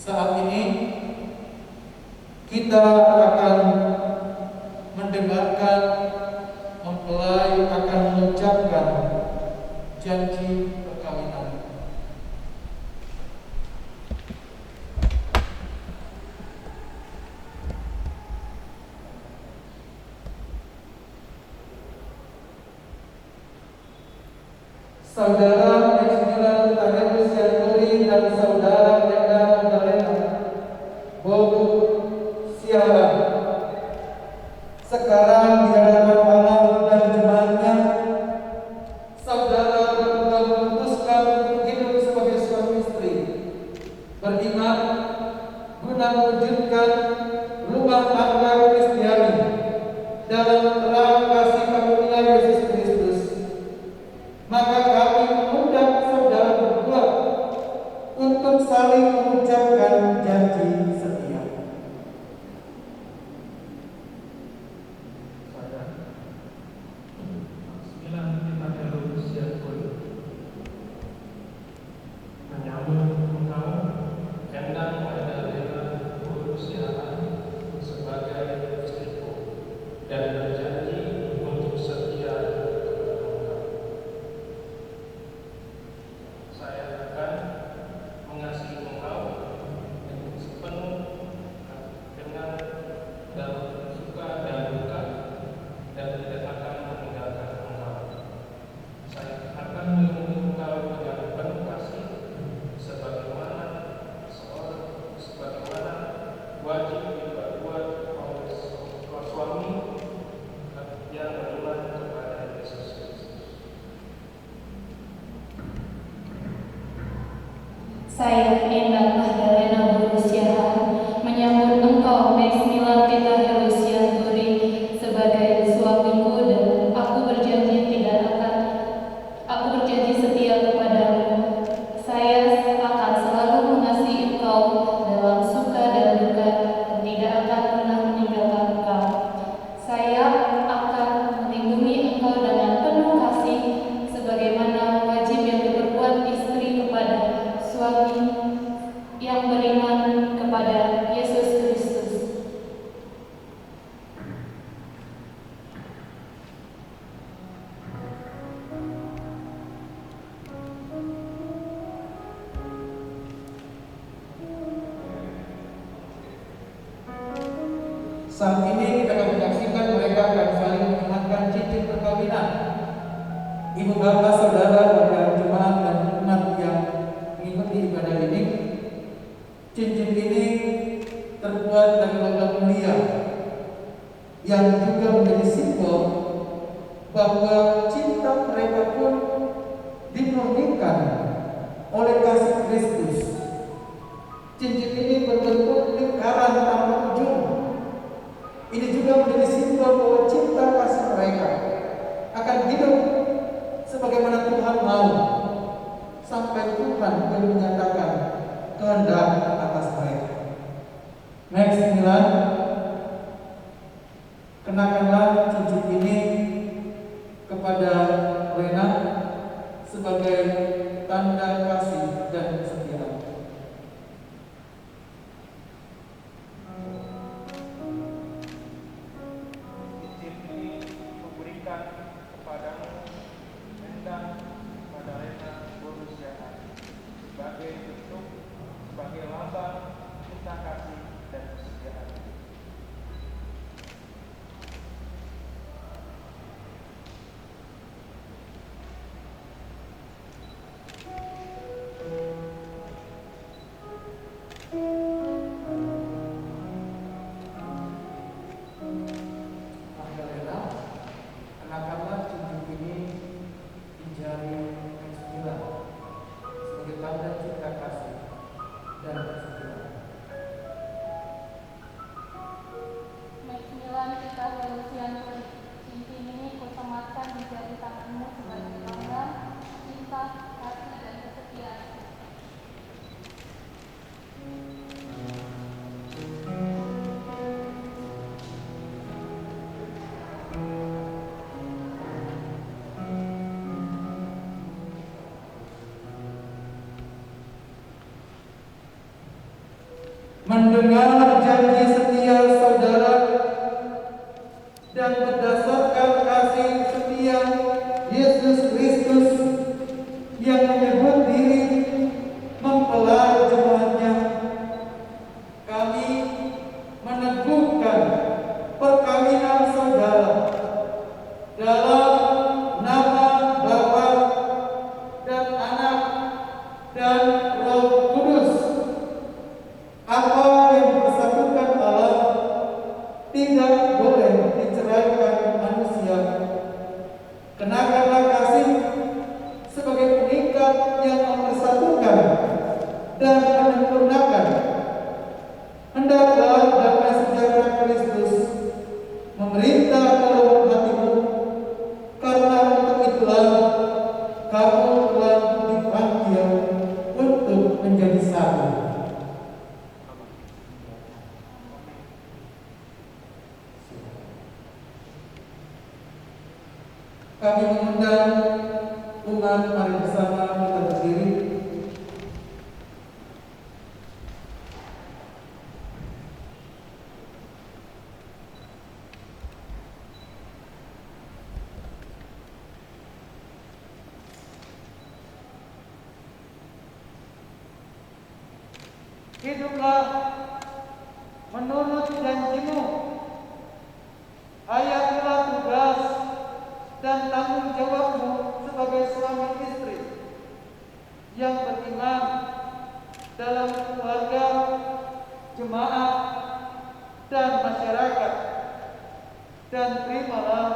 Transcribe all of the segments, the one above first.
Saat ini kita akan mendengarkan mempelai akan mengucapkan janji perkawinan. Saudara Maximilian Tadeus Yanturi dan saudara Brenda Magdalena Bobu Sialan sekarang di hadapan Allah dan jemaatnya, saudara berdua memutuskan untuk hidup sebagai suami istri, beriman guna mewujudkan rumah tangga Kristiani dalam terang kasih karunia Yesus Kristus. Maka kami mengundang saudara berdua untuk saling mengucapkan janji setia. Menyambut engkau, Endang Magdalena Bobu Sialan sebagai istriku, dan berjanji untuk setia kepada engkau. Saya akan mengasihi engkau dengan sepenuh dengan dalam suka dan duka, dan tidak akan meninggalkan engkau. Saya akan melindungi engkau dengan penuh kasih, sebagaimana wajib diperbuat oleh suami yang beriman kepada Yesus Kristus. Saya, Endang Magdalena Bobu Sialan, menyambut engkau, Maximilian Tadeus Yanturi, sebagai suamiku, dan aku berjanji setia kepadamu. Saya akan selalu mengasihi engkau dalam suka dan duka, dan tidak akan pernah meninggalkan engkau. Saya akan melindungi engkau dengan penuh kasih, sebagaimana wajib yang diperbuat istri kepada suami yang beriman kepada Yesus Kristus. Saat ini kita akan menyaksikan mereka akan saling mengenakan cincin perkawinan. Ibu bapak, saudara, dan jemaat dan umat yang mengikuti ibadah ini, cincin ini terbuat dari logam mulia yang juga menjadi simbol bahwa cinta mereka pun dimurnikan oleh kasih Kristus. Cincin ini berbentuk lingkaran tanpa ujung. Ini juga menjadi simbol bahwa cinta kasih mereka akan hidup sebagaimana Tuhan mau, sampai Tuhan menyatakan kehendak atas mereka. Maximilian, kenakanlah cincin ini kepada Lena sebagai tanda kasih dan kesetiaan. Cincin ini memberikan kepadamu, Endang Magdalena Bobu Sialan, sebagai lambang cinta kasih dan kesetiaan. mendengar janji setia saudara dan berdasarkan kasih setia Yesus Kristus yang menyebut diri mempelai jemaatnya, kami meneguhkan perkawinan saudara dalam nama Bapa dan Anak dan Roh Kudus. Apa yang dipersatukan Allah tidak boleh diceraikan manusia. Kenakanlah kasih sebagai pengikat yang mempersatukan dan menyempurnakan. Hendaklah damai sejahtera Kristus memerintah dalam hatimu, karena untuk itulah kamu telah dipanggil untuk menjadi satu. Kami mengundang umat, mari bersama kita berdiri. Hiduplah menurut janjimu, hayatilah tugas dan tanggung jawabmu sebagai suami istri yang beriman dalam keluarga, jemaat, dan masyarakat, dan terimalah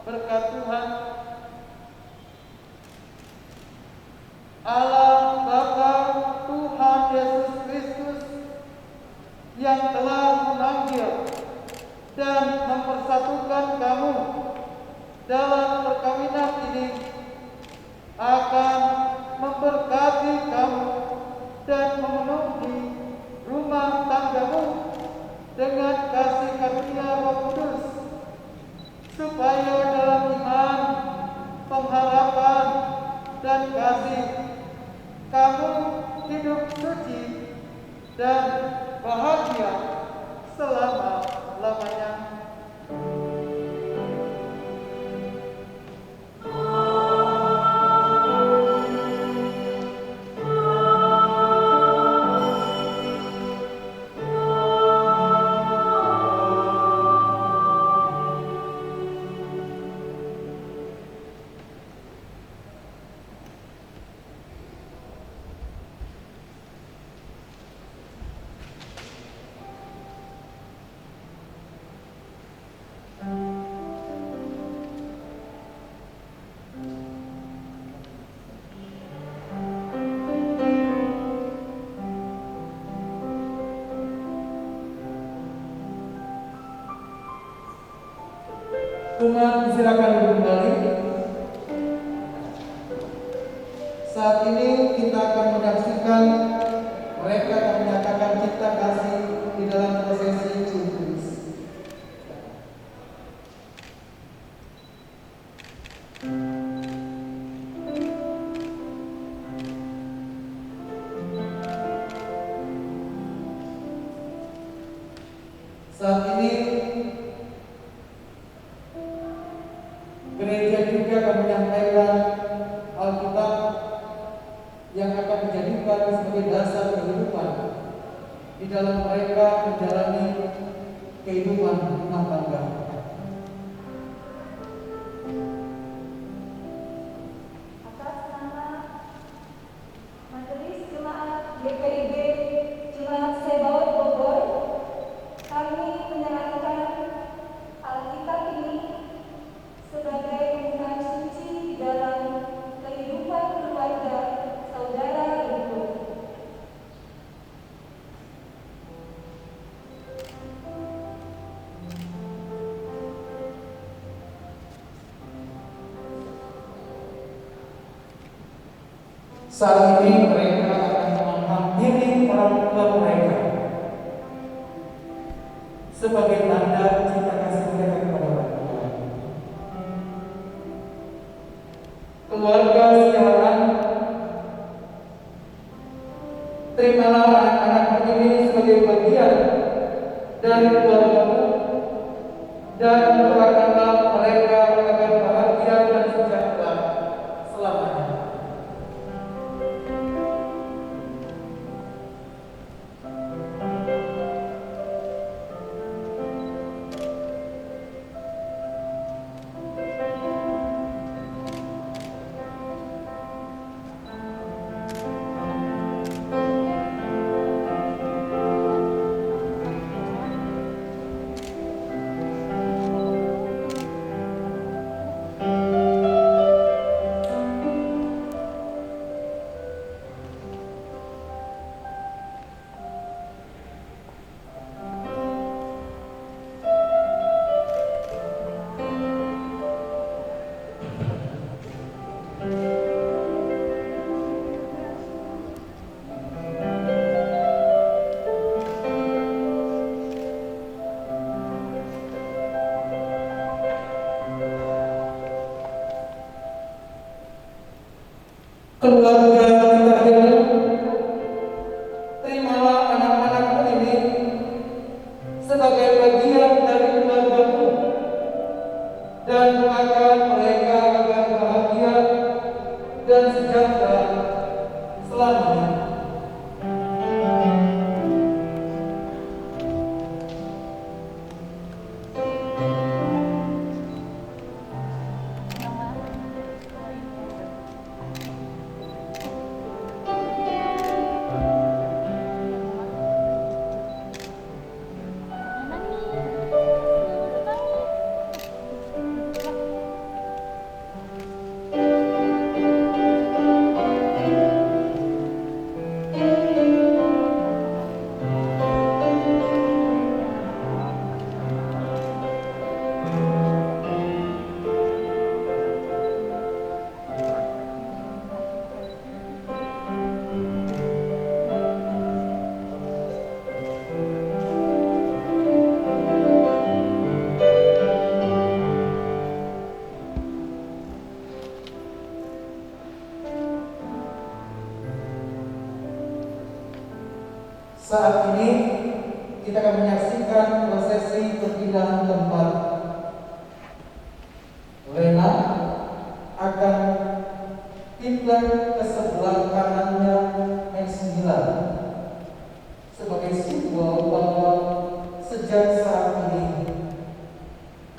berkat Tuhan Allah Bapa, Tuhan Yesus Kristus yang telah memanggil dan mempersatukan kamu dalam perkawinan ini, akan memberkati kamu dan memenuhi rumah tanggamu dengan kasih karunia Roh Kudus, supaya dalam iman, pengharapan, dan kasih kamu hidup suci dan bahagia selama-lamanya. Umat silakan duduk kembali. Saat ini kita akan menyaksikan mereka akan menyatakan cipta kasih di dalam prosesi cium-cium. Saat ini gereja juga akan menyampaikan Alkitab yang akan dijadikan sebagai dasar kehidupan di dalam mereka menjalani kehidupan rumah tangga. Atas nama Majelis Jemaat GPIB Jemaat Sebaot Bogor, kami menyerahkan Alkitab ini sebagai penggunaan suci di dalam kehidupan keluarga saudara berikut. Saat ini mereka akan menghampiri orang tua mereka sebagai tanda cinta kasih mereka kepada orang tua. Keluarga sekalian, terimalah anak-anak ini sebagai bagian dari keluargamu, dan doakanlah mereka agar bahagia dan sejahtera selamanya. Keluarga kita ini, terimalah anak-anakmu ini sebagai bagian dari keluargamu, dan doakan mereka agar bahagia dan sejahtera selamanya. Saat ini kita akan menyaksikan prosesi perpindahan tempat. Lena akan pindah ke sebelah kanannya X9 sebagai simbol bahwa sejak saat ini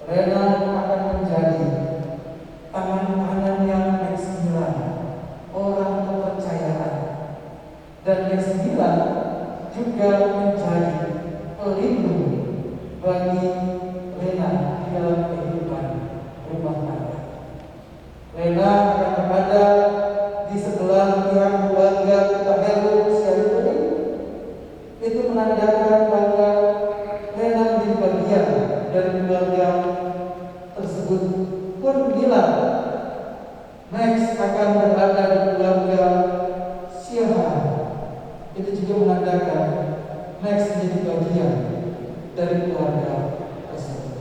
Lena akan menjadi tangan kanannya X9, orang kepercayaan, dan X9 juga menjadi pelindung bagi Lena di dalam kehidupan rumah tangga. Lena akan berada di sebelah pihak keluarga Tahelu Syarifudin. Itu menandakan bahwa Lena menjadi bagian dari keluarga tersebut. Pun bila Max akan berada di keluarga Syahar, itu juga menandakan Max menjadi bagian dari keluarga tersebut.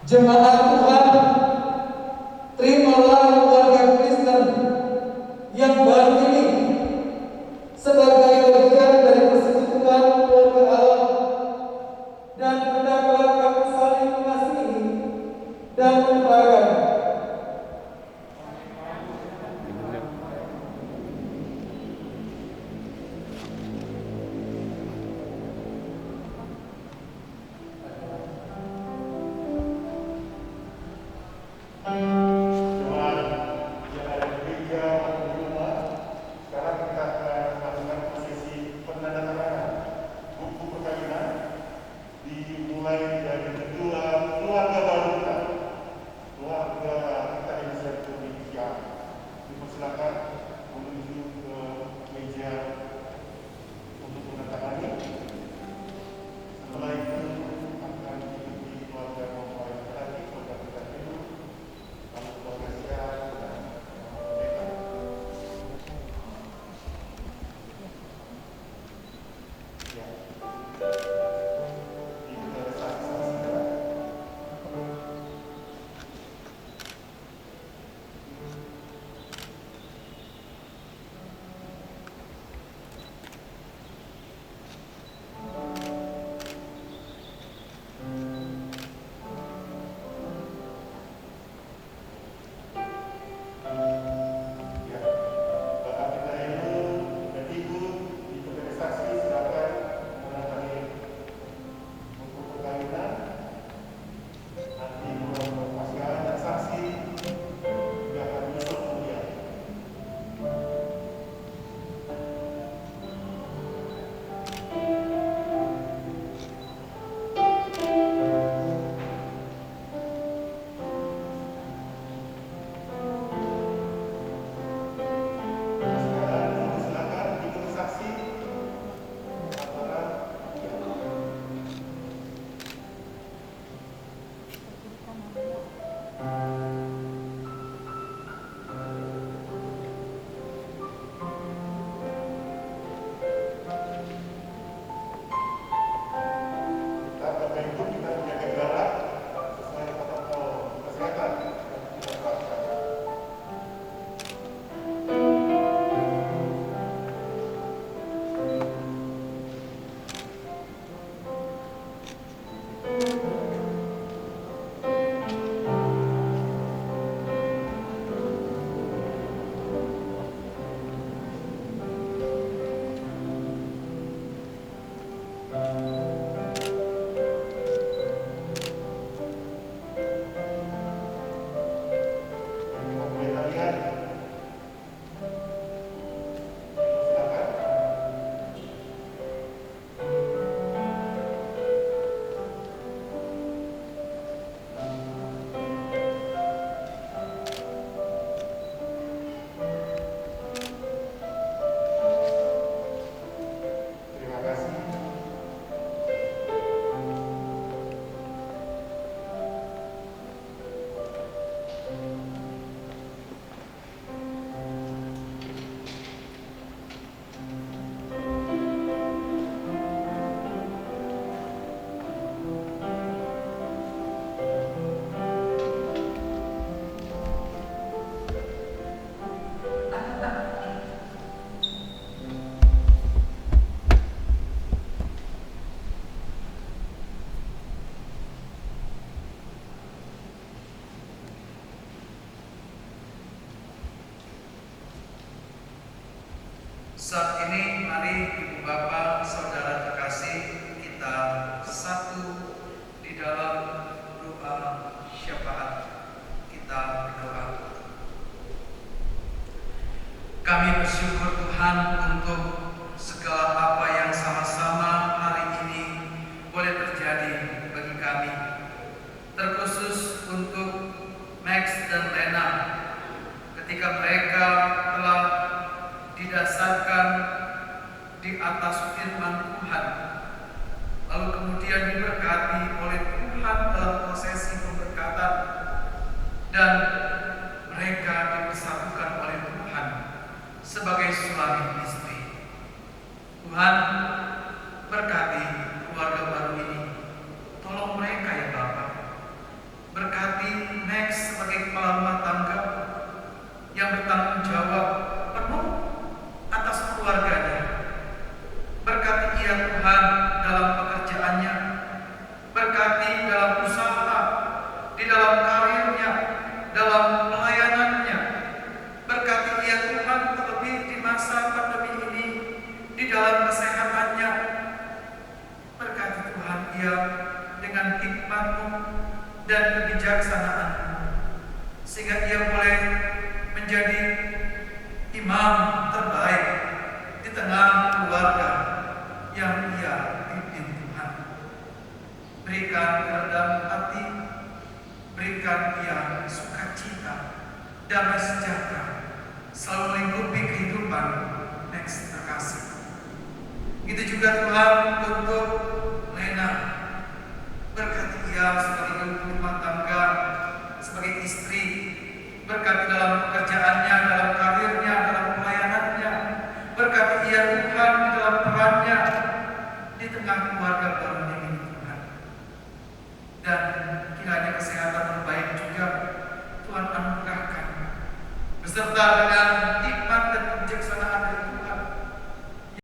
Jemaat Tuhan, terimalah keluarga Kristen yang baru ini sebagai bagian dari persekutuan keluarga Allah, dan hendaklah kamu saling mengasihi dan mendoakan. Jemaat Boleh kita lihat? Silakan. Terima kasih. Saat ini mari Ibu Bapak, Saudara terkasih, kita satu di dalam doa syafaat. Kita berdoa. Kami bersyukur Tuhan untuk segala apa yang sama-sama hari ini boleh terjadi bagi kami. Terkhusus untuk Max dan Lena ketika mereka telah didasarkan di atas firman Tuhan, lalu kemudian diberkati oleh Tuhan dalam prosesi pemberkatan, dan mereka dipersatukan oleh Tuhan sebagai suami istri. Tuhan, berkati keluarga baru ini. Tolong mereka ya Bapak. Berkati Max sebagai kepala rumah tangga yang bertanggung jawab penuh atas keluarganya. Berkati ia Tuhan dalam pekerjaannya, berkati dalam usaha, di dalam karirnya, dalam pelayanannya. Berkati ia Tuhan terlebih di masa pandemi ini, di dalam kesehatannya. Berkati Tuhan ia dengan hikmat-Mu dan kebijaksanaan-Mu, sehingga ia boleh menjadi imam terbaik di tengah keluarga yang ia pimpin Tuhan. Berikan kerendahan hati, berikan ia sukacita, damai sejahtera, selalu melingkupi kehidupan Max terkasih. Itu juga Tuhan untuk Lena. Berkati ia sebagai ibu rumah tangga, sebagai istri. Berkati dalam pekerjaannya, dalam karirnya, dalam pelayanannya. Berkati ia Tuhan di dalam perannya di tengah keluarga barunya ini Tuhan. Dan kiranya kesehatan terbaik juga Tuhan anugerahkan, beserta dengan